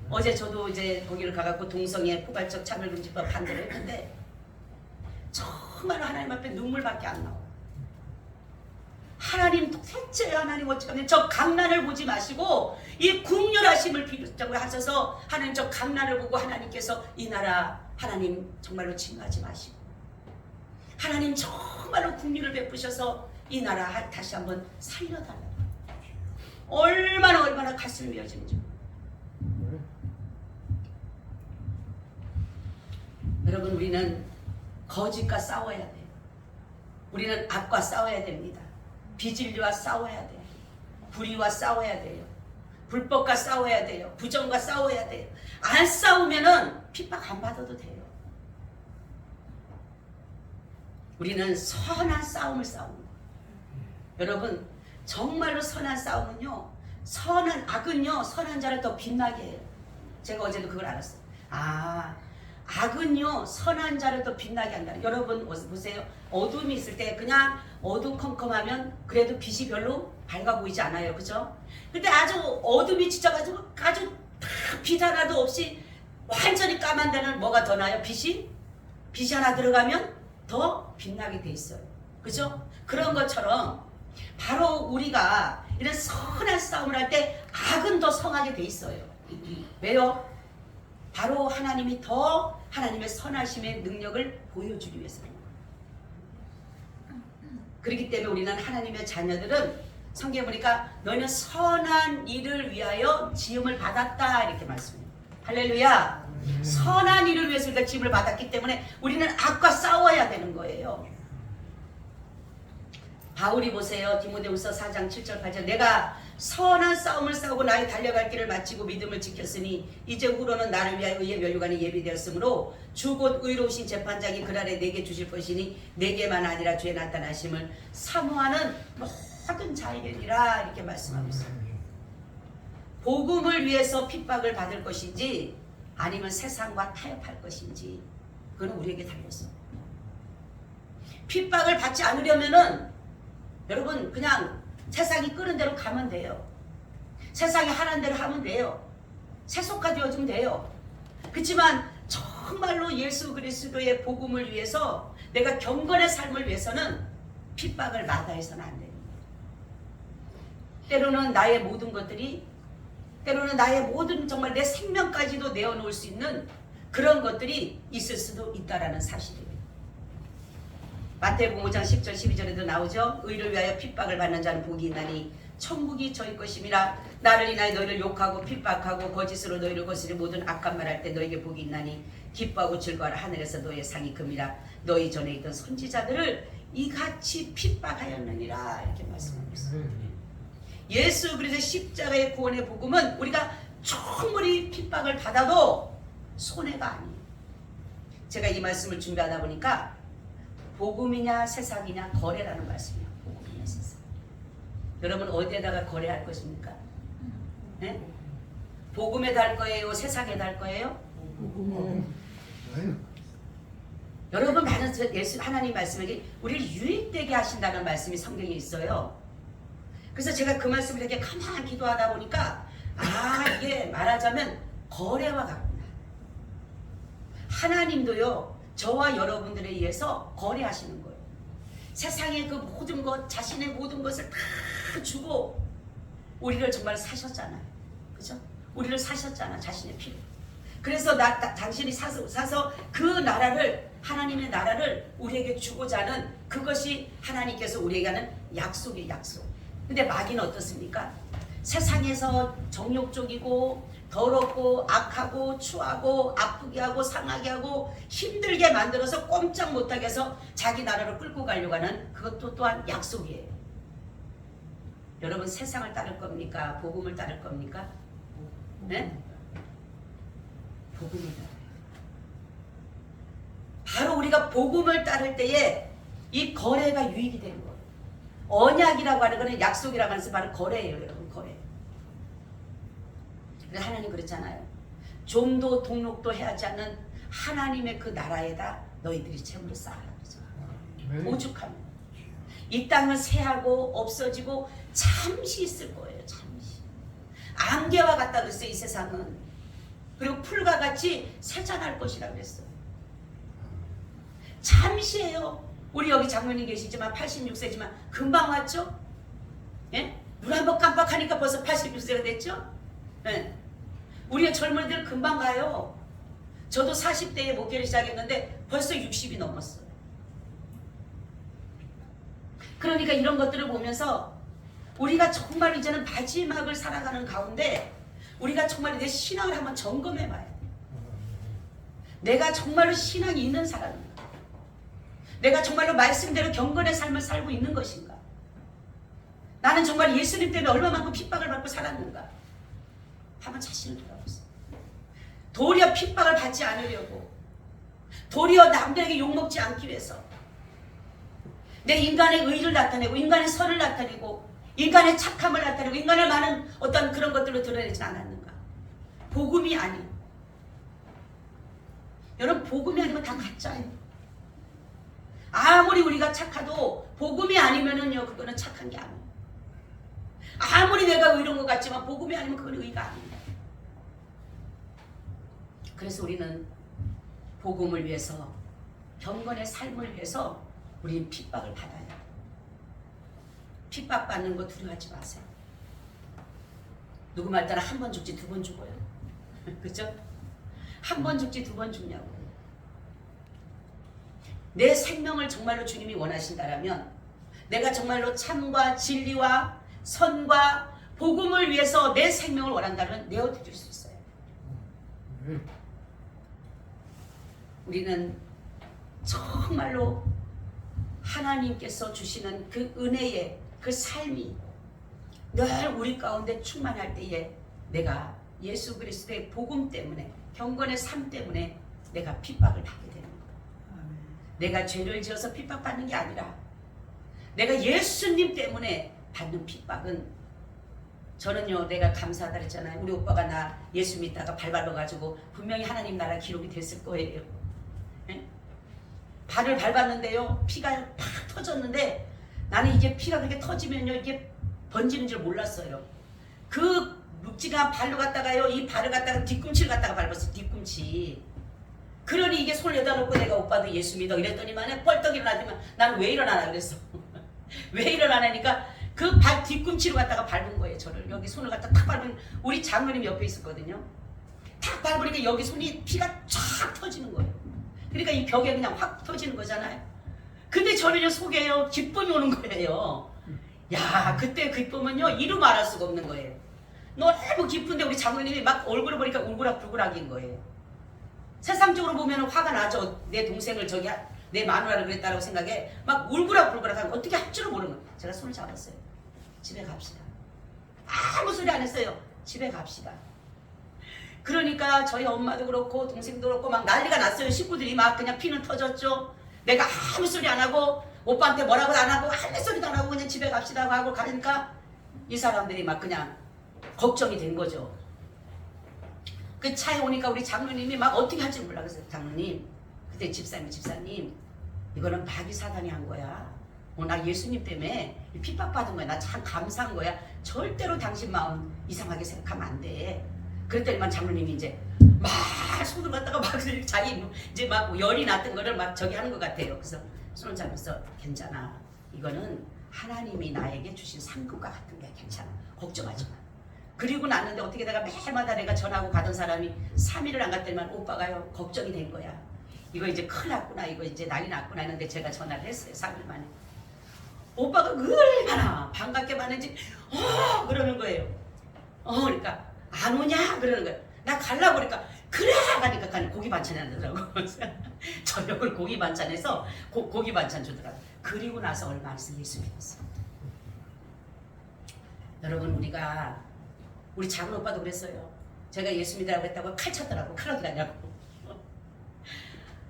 어제 저도 이제 거기를 가갖고 동성애 포괄적 차별금지법 반대를 했는데 정말 하나님 앞에 눈물밖에 안 나와요. 하나님 대체 하나님 어찌하면 저 강난을 보지 마시고 이 국률하심을 비롯하고 하셔서 하나님 저 강난을 보고 하나님께서 이 나라 하나님 정말로 징하지 마시고 하나님 저 정말로 국리를 베푸셔서 이 나라 다시 한번 살려달라. 얼마나 가슴이 미어지는지. 여러분, 우리는 거짓과 싸워야 돼요. 우리는 악과 싸워야 됩니다. 비진리와 싸워야 돼요. 불의와 싸워야 돼요. 불법과 싸워야 돼요. 부정과 싸워야 돼요. 안 싸우면은 핍박 안 받아도 돼요. 우리는 선한 싸움을 싸우는 거예요. 여러분, 정말로 선한 싸움은요, 악은요 선한 자를 더 빛나게 해요. 제가 어제도 그걸 알았어요. 악은요 선한 자를 더 빛나게 한다. 여러분 보세요. 어둠이 있을 때 그냥 어두컴컴하면 그래도 빛이 별로 밝아 보이지 않아요. 그죠? 근데 아주 어둠이 지쳐가지고 아주 빛 하나도 없이 완전히 까만 데는 뭐가 더 나요? 빛이 하나 들어가면 더 빛나게 돼 있어요. 그죠? 그런 것처럼 바로 우리가 이런 선한 싸움을 할 때 악은 더 성하게 돼 있어요. 왜요? 바로 하나님이 더 하나님의 선하심의 능력을 보여주기 위해서입니다. 그렇기 때문에 우리는 하나님의 자녀들은 성경에 보니까 너희는 선한 일을 위하여 지음을 받았다 이렇게 말씀해요. 할렐루야. 선한 일을 위해서 우리가 지음을 받았기 때문에 우리는 악과 싸워야 되는 거예요. 바울이 보세요. 디모데후서 4장 7절 8절 내가 선한 싸움을 싸우고 나의 달려갈 길을 마치고 믿음을 지켰으니 이제 후로는 나를 위하여 의의 면류관이 예비되었으므로 주 곧 의로우신 재판장이 그날에 내게 주실 것이니 내게만 아니라 주의 나타나심을 사모하는 모든 자에게니라 이렇게 말씀하고 있어요. 복음을 위해서 핍박을 받을 것인지 아니면 세상과 타협할 것인지 그건 우리에게 달렸어. 핍박을 받지 않으려면은 여러분 그냥 세상이 끄는 대로 가면 돼요. 세상이 하라는 대로 하면 돼요. 세속화되어지면 돼요. 그렇지만 정말로 예수 그리스도의 복음을 위해서 내가 경건의 삶을 위해서는 핍박을 마다해서는 안 됩니다. 때로는 나의 모든 것들이 때로는 나의 모든 정말 내 생명까지도 내어놓을 수 있는 그런 것들이 있을 수도 있다라는 사실이에요. 마태복음 5장 10절 12절에도 나오죠. 의를 위하여 핍박을 받는 자는 복이 있나니 천국이 저희 것임이라. 나를 인하여 너희를 욕하고 핍박하고 거짓으로 너희를 거스리 모든 악한 말할 때 너에게 복이 있나니 기뻐하고 즐거워하라. 하늘에서 너희의 상이 큽니다. 너희 전에 있던 선지자들을 이같이 핍박하였느니라 이렇게 말씀하고 있어요. 예수 그리스도의 십자가의 구원의 복음은 우리가 충분히 핍박을 받아도 손해가 아니에요. 제가 이 말씀을 준비하다 보니까 복음이냐 세상이냐 거래라는 말씀이에요. 복음이냐 세상. 여러분 어디에다가 거래할 것입니까? 네? 복음에다 할 거예요? 세상에다 할 거예요? 여러분 많은 예수 하나님 말씀에 우리를 유익되게 하신다는 말씀이 성경에 있어요. 그래서 제가 그 말씀을 이렇게 가만히 기도하다 보니까 이게 말하자면 거래와 같구나. 하나님도요 저와 여러분들에 의해서 거래하시는 거예요. 세상의 그 모든 것, 자신의 모든 것을 다 주고 우리를 정말 사셨잖아요. 그죠? 우리를 사셨잖아, 자신의 피로. 그래서 당신이 사서 그 나라를, 하나님의 나라를 우리에게 주고자 하는 그것이 하나님께서 우리에게 하는 약속이에요, 약속. 근데 마귀는 어떻습니까? 세상에서 정욕적이고 더럽고 악하고 추하고 아프게 하고 상하게 하고 힘들게 만들어서 꼼짝 못하게 해서 자기 나라로 끌고 가려고 하는 그것도 또한 약속이에요. 여러분 세상을 따를 겁니까? 복음을 따를 겁니까? 네? 복음을 따라요. 바로 우리가 복음을 따를 때에 이 거래가 유익이 되는 거예요. 언약이라고 하는 것은 약속이라고 하는 것은 바로 거래예요. 여러분 거래. 하나님 그랬잖아요. 좀도 동록도 해하지 않는 하나님의 그 나라에다 너희들이 재물을 쌓아라 그러죠. 오죽하면 이 땅은 새하고 없어지고 잠시 있을 거예요. 잠시. 안개와 같다 그랬어요. 이 세상은. 그리고 풀과 같이 세잔할 것이라 그랬어요. 잠시예요. 우리 여기 장로님 계시지만 86세지만 금방 왔죠? 예? 눈 한번 깜빡하니까 벌써 86세가 됐죠? 예. 우리의 젊은이들 금방 가요. 저도 40대에 목회를 시작했는데 벌써 60이 넘었어요. 그러니까 이런 것들을 보면서 우리가 정말 이제는 마지막을 살아가는 가운데 우리가 정말 내 신앙을 한번 점검해 봐야 돼. 내가 정말로 신앙이 있는 사람인가? 내가 정말로 말씀대로 경건의 삶을 살고 있는 것인가? 나는 정말 예수님 때문에 얼마만큼 핍박을 받고 살았는가? 한번 자신을 돌아보세요. 도리어 핍박을 받지 않으려고, 도리어 남들에게 욕먹지 않기 위해서 내 인간의 의를 나타내고 인간의 선을 나타내고 인간의 착함을 나타내고 인간의 많은 어떤 그런 것들로 드러내지 않았는가? 복음이 아닌, 여러분 복음이 아니면 다 가짜예요. 아무리 우리가 착하도 복음이 아니면은요 그거는 착한 게 아니에요. 아무리 내가 의로운 것 같지만 복음이 아니면 그건 의가 아닙니다. 그래서 우리는 복음을 위해서, 경건의 삶을 위해서 우리는 핍박을 받아야 해요. 핍박받는 거 두려워하지 마세요. 누구 말 따라 한 번 죽지 두 번 죽어요. 그죠? 한 번 죽지 두 번 죽냐고. 내 생명을 정말로 주님이 원하신다라면 내가 정말로 참과 진리와 선과 복음을 위해서 내 생명을 원한다면 내어드릴 수 있어요. 우리는 정말로 하나님께서 주시는 그 은혜의 그 삶이 늘 우리 가운데 충만할 때에 내가 예수 그리스도의 복음 때문에, 경건의 삶 때문에 내가 핍박을 받게 되는 거예요. 내가 죄를 지어서 핍박받는 게 아니라 내가 예수님 때문에 받는 핍박은, 저는요 내가 감사하다 그랬잖아요. 우리 오빠가 나 예수 믿다가 발 밟아가지고 분명히 하나님 나라 기록이 됐을 거예요. 예? 발을 밟았는데요 피가 팍 터졌는데 나는 이게 피가 그렇게 터지면요 이게 번지는 줄 몰랐어요. 그 묵직한 발로 갔다가요 이 발을 갖다가 뒤꿈치를 갖다가 밟았어요. 뒤꿈치. 그러니 이게 손을 여다 놓고 내가 오빠도 예수 믿어 이랬더니만 뻘떡 일어나더니만 나는 왜 일어나나 그랬어. 왜 일어나냐니까 그 발 뒤꿈치로 갖다가 밟은 거예요. 저를 여기 손을 갖다 탁 밟은, 우리 장로님 옆에 있었거든요. 탁 밟으니까 여기 손이 피가 쫙 터지는 거예요. 그러니까 이 벽에 그냥 확 터지는 거잖아요. 근데 저는요 속에요 기쁨이 오는 거예요. 야 그때 기쁨은요 이루 말할 수가 없는 거예요. 너무 기쁜데 우리 장로님이 막 얼굴을 보니까 울그락불그락인 거예요. 세상적으로 보면 화가 나죠. 내 동생을 저기 내 마누라를 그랬다라고 생각해 막 울그락불그락하면 어떻게 할 줄을 모르는 거예요. 제가 손을 잡았어요. 집에 갑시다. 아무 소리 안 했어요. 집에 갑시다. 그러니까 저희 엄마도 그렇고 동생도 그렇고 막 난리가 났어요. 식구들이 막 그냥 피는 터졌죠. 내가 아무 소리 안 하고 오빠한테 뭐라고 안 하고 할 소리도 안 하고 그냥 집에 갑시다 하고 가니까 이 사람들이 막 그냥 걱정이 된 거죠. 그 차에 오니까 우리 장로님이 막 어떻게 할지 몰라. 그래서 장로님, 그때 집사님 이거는 마귀 사단이 한 거야. 나 예수님 때문에 핍박받은 거야. 나 참 감사한 거야. 절대로 당신 마음 이상하게 생각하면 안 돼. 그랬더니만 장로님이 이제 막 손을 갖다가 막 자기 이제 막 열이 났던 거를 막 저기 하는 것 같아요. 그래서 손을 잡면서 괜찮아. 이거는 하나님이 나에게 주신 상급과 같은 게 괜찮아. 걱정하지 마. 그리고 났는데 어떻게 내가 매일마다 내가 전하고 가던 사람이 3일을 안 갔더니만 오빠가요 걱정이 된 거야. 이거 이제 큰일 났구나. 이거 이제 난리 났구나 했는데 제가 전화를 했어요. 3일 만에. 오빠가 얼마나 반갑게 받는지 그러는 거예요. 그러니까 안 오냐 그러는 거예요. 나 갈라고 그러니까 그래 가니까 고기 반찬이 안 되더라고. 저녁을 고기 반찬해서 고기 반찬 주더라고. 그리고 나서 얼마 안 있어 예수 믿었어. 여러분 우리 작은 오빠도 그랬어요. 제가 예수 믿으라고 했다고 칼 찼더라고. 칼 어디 갔냐고.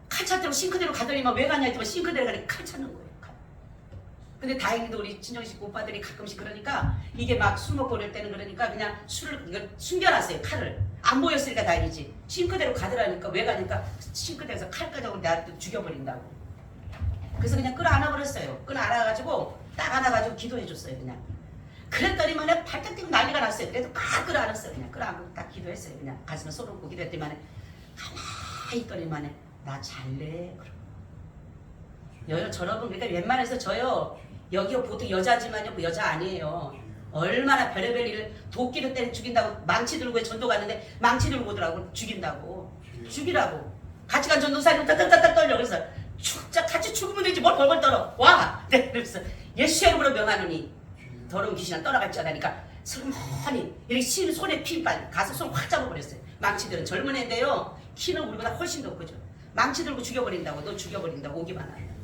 칼 찼다고 싱크대로 가더니만 왜 가냐 했더니 싱크대로 가니까 칼 찾는 거예요. 근데 다행히도 우리 친정식 오빠들이 가끔씩 그러니까 이게 막 술 먹고 그럴 때는 그러니까 그냥 술을 이걸 숨겨놨어요. 칼을 안 보였으니까 다행이지. 싱크대로 가더라니까 왜 가니까 싱크대에서 칼가져고 내가 죽여버린다고. 그래서 그냥 끌어 안아버렸어요. 끌어 안아가지고 딱 안아가지고 기도해줬어요. 그냥. 그랬더니만 발딱 뛰고 난리가 났어요. 그래도 막 끌어 안았어요. 그냥 끌어 안고 딱 기도했어요. 그냥 가슴에 손을 얹고 기도했더니만 가만히 있더니만 나 잘래 그러고. 저러분 그러니까 웬만해서 저요 여기 보통 여자지만요 여자 아니에요. 얼마나 별의별 일을 도끼를 때려 죽인다고 망치 들고 전도 갔는데 망치 들고 오더라고. 죽이라고 같이 간 전도사님 따따따따 떨려. 그래서 진짜 같이 죽으면 되지 뭘 벌벌 떨어 와. 네, 그래서 예수의 이름으로 명하노니 더러운 귀신아 떠나갈지어다니까 슬머니 이렇게 손에 피 가서 손 확 잡아버렸어요. 망치들은 젊은 애인데요. 키는 우리보다 훨씬 더 크죠. 망치 들고 죽여버린다고. 너 죽여버린다고 오기만 하면.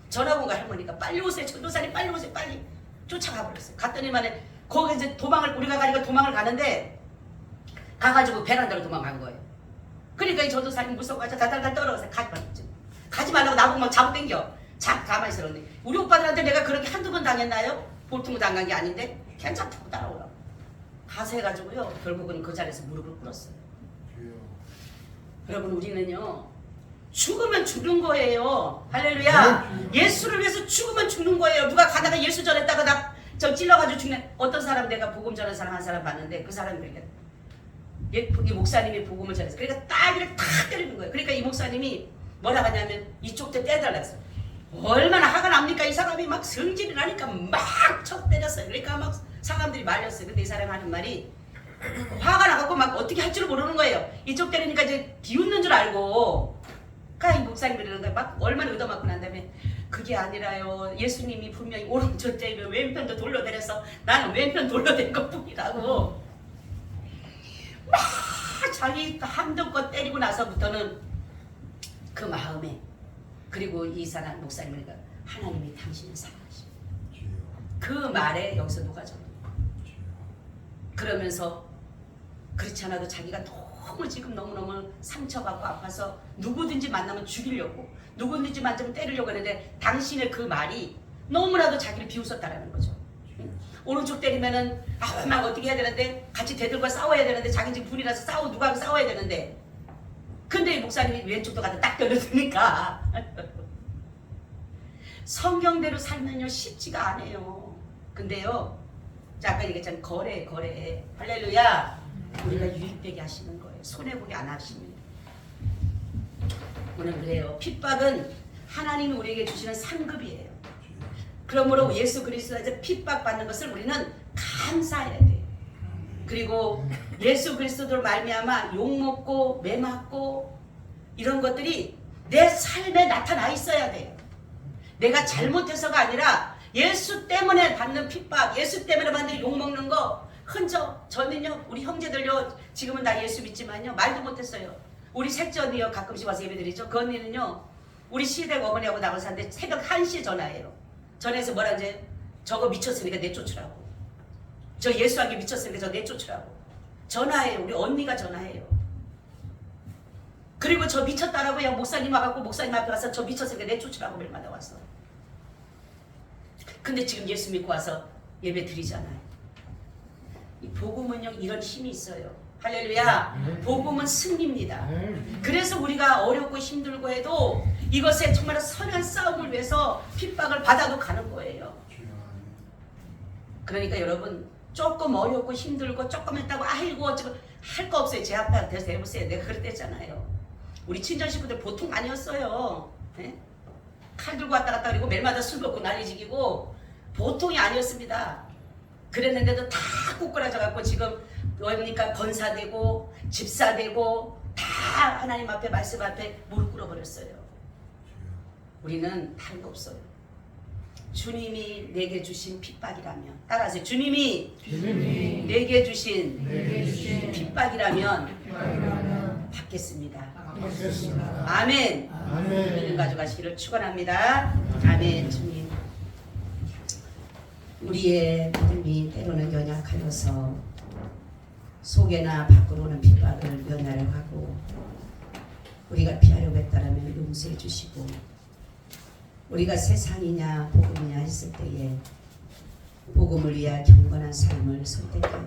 전화 온 거 할머니가 빨리 오세요. 전도사님 빨리 오세요. 빨리. 쫓아가 버렸어요. 갔더니만은 거기 이제 우리가 가니까 도망을 가는데 가가지고 베란다로 도망간 거예요. 그러니까 이 전도사님 무서워가지고 달달달 떨어가서 가지 말라고 나보고 막 잡아당겨. 가만히 있었는데 우리 오빠들한테 내가 그렇게 한두 번 당했나요? 보통 당한 게 아닌데 괜찮다고 따라오라고. 가서 해가지고요. 결국은 그 자리에서 무릎을 꿇었어요. 여러분 우리는요. 죽으면 죽는 거예요. 할렐루야. 예수를 위해서 죽으면 죽는 거예요. 누가 가다가 예수 전했다가 저 찔러가지고 죽네. 어떤 사람 내가 복음 전한 사람 한 사람 봤는데 그 사람이 그러니까 이 목사님이 복음을 전했어. 그러니까 딱 이렇게 탁 때리는 거예요. 그러니까 이 목사님이 뭐라 하냐면 이쪽 때 떼달라 했어요. 얼마나 화가 납니까? 이 사람이 막 성질이 나니까 막 쳐 때렸어요. 그러니까 막 사람들이 말렸어요. 근데 이 사람이 하는 말이 화가 나갖고 막 어떻게 할 줄 모르는 거예요. 이쪽 때리니까 이제 비웃는 줄 알고. 그러니까 이 목사님이 그러는 거예요. 막 얼마나 얻어맞고 난 다음에 그게 아니라요. 예수님이 분명히 오른쪽 때리면 왼편도 돌려대려서 나는 왼편 돌려댄 것 뿐이라고. 막 자기 한정껏 때리고 나서부터는 그 마음에 그리고 이 사람 목사님이니까 하나님이 당신을 사랑하시고 그 말에 여기서 녹아져. 그러면서 그렇지 않아도 자기가 너무 지금 너무너무 상처받고 아파서 누구든지 만나면 죽이려고 누구든지 만나면 때리려고 하는데 당신의 그 말이 너무나도 자기를 비웃었다라는 거죠. 오른쪽 때리면은 막 어떻게 해야 되는데 같이 대들과 싸워야 되는데 자기 지금 분이라서 누가 싸워야 되는데 근데 목사님이 왼쪽도 갖다 딱 때려주니까 성경대로 살면요 쉽지가 않아요. 근데요 자 아까 얘기했잖아요. 거래 할렐루야. 우리가 유익되게 하시는 거예요. 손해보게 안 하십니다. 오늘 그래요. 핍박은 하나님이 우리에게 주시는 상급이에요. 그러므로 예수 그리스도에서 핍박받는 것을 우리는 감사해야 돼요. 그리고 예수 그리스도로 말미암아 욕먹고 매맞고 이런 것들이 내 삶에 나타나 있어야 돼요. 내가 잘못해서가 아니라 예수 때문에 받는 핍박, 예수 때문에 받는 욕먹는 거 흔적. 저는요 우리 형제들요 지금은 다 예수 믿지만요 말도 못했어요. 우리 셋째 언니요 가끔씩 와서 예배드리죠. 그 언니는요 우리 시댁 어머니하고 나가서 사는데 새벽 1시에 전화해요. 전화해서 뭐라 이제 저거 미쳤으니까 내쫓으라고. 저 예수하게 미쳤으니까 저 내쫓으라고. 전화해요. 우리 언니가 전화해요. 그리고 저 미쳤다라고 목사님 와갖고 목사님 앞에 가서 저 미쳤으니까 내쫓으라고 매일마다 왔어. 근데 지금 예수 믿고 와서 예배 드리잖아요. 이 복음은요 이런 힘이 있어요. 할렐루야. 복음은 승리입니다. 그래서 우리가 어렵고 힘들고 해도 이것에 정말 선한 싸움을 위해서 핍박을 받아도 가는 거예요. 그러니까 여러분 조금 어렵고 힘들고 조금 했다고 아이고 어쩌고 할 거 없어요. 제 앞에 대해서 해보세요. 내가 그랬댔잖아요. 우리 친정 식구들 보통 아니었어요. 네? 칼 들고 왔다 갔다 그리고 매일마다 술 먹고 난리지기고 보통이 아니었습니다. 그랬는데도 다 꼬꾸라져갖고 지금 그러니까 권사되고 집사되고 다 하나님 앞에 말씀 앞에 무릎 꿇어버렸어요. 우리는 다른 거 없어요. 주님이 내게 주신 핍박이라면 따라하세요. 주님이 내게 주신 핍박이라면 받겠습니다. 아멘. 믿음 가져가시기를 축원합니다. 아멘. 주님 우리의 믿음이 때로는 연약하여서 속에나 밖으로는 핍박을 면하려 하고 우리가 피하려고 했다라면 용서해 주시고 우리가 세상이냐 복음이냐 했을 때에 복음을 위한 경건한 삶을 선택하여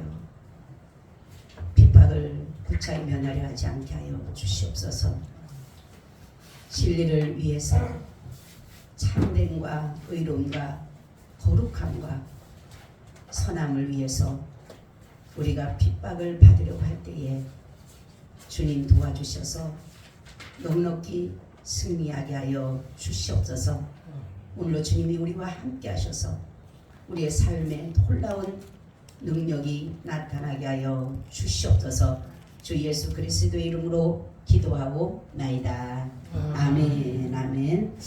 핍박을 구차히 면하려 하지 않게 하여 주시옵소서. 진리를 위해서 참됨과 의로움과 거룩함과 선함을 위해서 우리가 핍박을 받으려고 할 때에 주님 도와주셔서 넉넉히 승리하게 하여 주시옵소서. 오늘로 주님이 우리와 함께 하셔서 우리의 삶에 놀라운 능력이 나타나게 하여 주시옵소서. 주 예수 그리스도의 이름으로 기도하고 나이다. 아멘. 아멘.